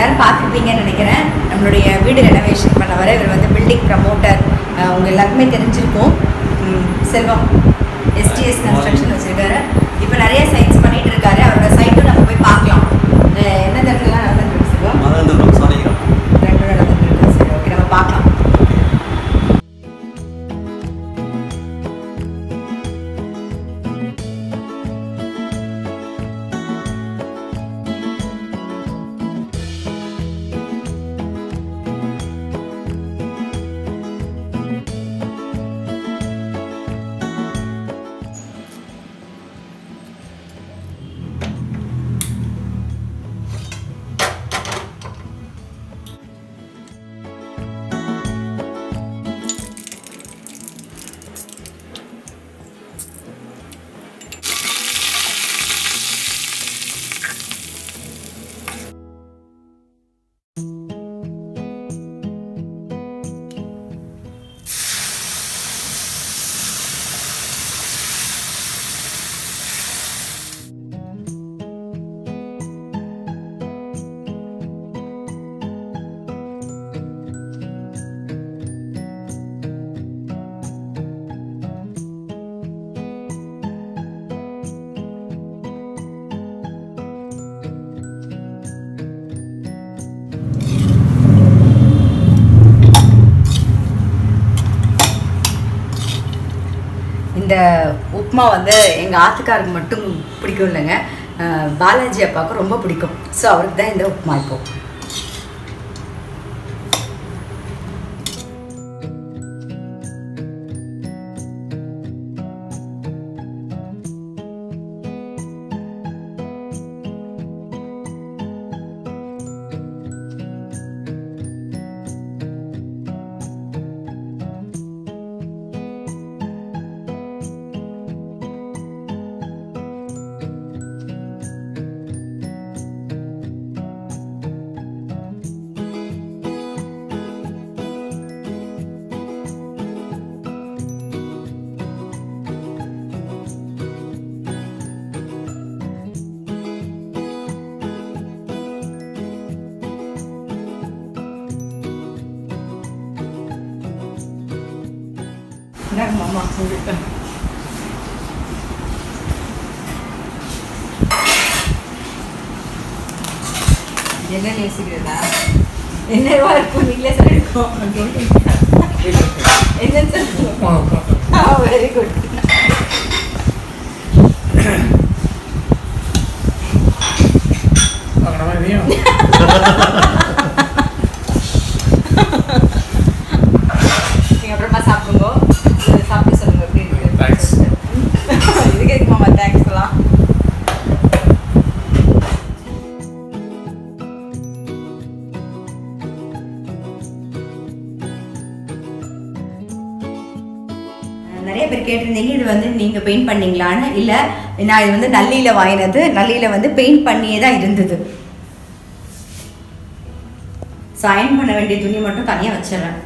எல்லாரும் பார்த்துருப்பீங்கன்னு நினைக்கிறேன். நம்மளுடைய வீடு ரெனோவேஷன் பண்ண வர இவர் வந்து பில்டிங் ப்ரமோட்டர். உங்க எல்லாருக்குமே தெரிஞ்சிருக்கும். செல்வம் எஸ்டிஎஸ் கன்ஸ்ட்ரக்ஷன் வச்சிருக்காரு. இப்போ நிறைய சைட்ஸ் பண்ணிட்டு இருக்காரு. அவரோட சைட்டும் நம்ம போய் பார்க்கலாம். என்ன இடத்துலலாம் நடந்துருக்கு செல்வம்? ரெண்டு நடந்துருக்கு. சரி, ஓகே, நம்ம பார்க்கலாம். இந்த உப்புமா வந்து எங்கள் ஆத்துக்காருக்கு மட்டும் பிடிக்கும் இல்லைங்க, பாலாஜி அப்பாவுக்கு ரொம்ப பிடிக்கும். ஸோ அவருக்கு தான் இந்த உப்புமா. இப்போ மாமா என்ன நேசிக்கிறதா? என்னவா இருக்கும்? நீங்களே சொல்லிருக்கோம். என்னன்னு சொல்லுங்க. Very good. நீங்க அப்புறமா சாப்பிடுங்க. சாப்பிட்டு சொல்லுங்க எப்படி இருக்கு. தேங்க்ஸ். இதுக்கு எதுக்கு மாமா தேங்க்ஸ் எல்லாம்? நிறைய பேர் கேட்டிருந்தீங்க இது வந்து நீங்கள் பெயிண்ட் பண்ணீங்களான்னு. இல்லை, நான் இது வந்து நல்லியில் வாங்கினது. நல்லியில் வந்து பெயிண்ட் பண்ணியே தான் இருந்தது. அயர்ன் பண்ண வேண்டிய துணி மட்டும் தனியாக வச்சிடறேன்.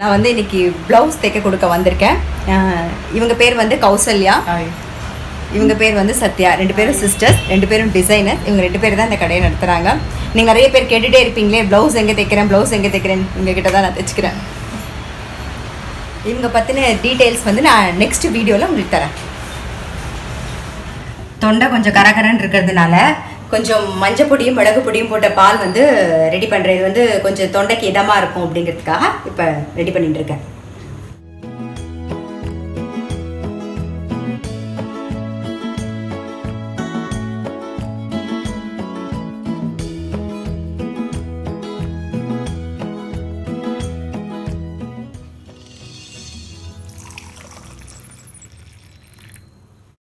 நான் வந்து இன்னைக்கு ப்ளவுஸ் தைக்க கொடுக்க வந்திருக்கேன். இவங்க பேர் வந்து கௌசல்யா, இவங்க பேர் வந்து சத்யா. 2 பேரும் சிஸ்டர்ஸ், 2 பேரும் டிசைனர். இவங்க 2 பேர் தான் இந்த கடையை நடத்துகிறாங்க. நீங்கள் நிறைய பேர் கேட்டுகிட்டே இருப்பீங்களே ப்ளவுஸ் எங்கே தைக்கிறேன், ப்ளவுஸ் எங்கே தைக்கிறேன், உங்ககிட்ட தான் நான் தைச்சிக்கிறேன். இவங்க பற்றின டீட்டெயில்ஸ் வந்து நான் நெக்ஸ்ட் வீடியோவில் உங்களுக்கு தரேன். தொண்டை கொஞ்சம் கரகரன்னு இருக்கிறதுனால கொஞ்சம் மஞ்சள் பொடியும் மிளகு பொடியும் போட்ட பால் வந்து ரெடி பண்ணுறேன். இது வந்து கொஞ்சம் தொண்டைக்கு இதமாக இருக்கும் அப்படிங்கிறதுக்காக இப்போ ரெடி பண்ணிட்டு இருக்கேன்.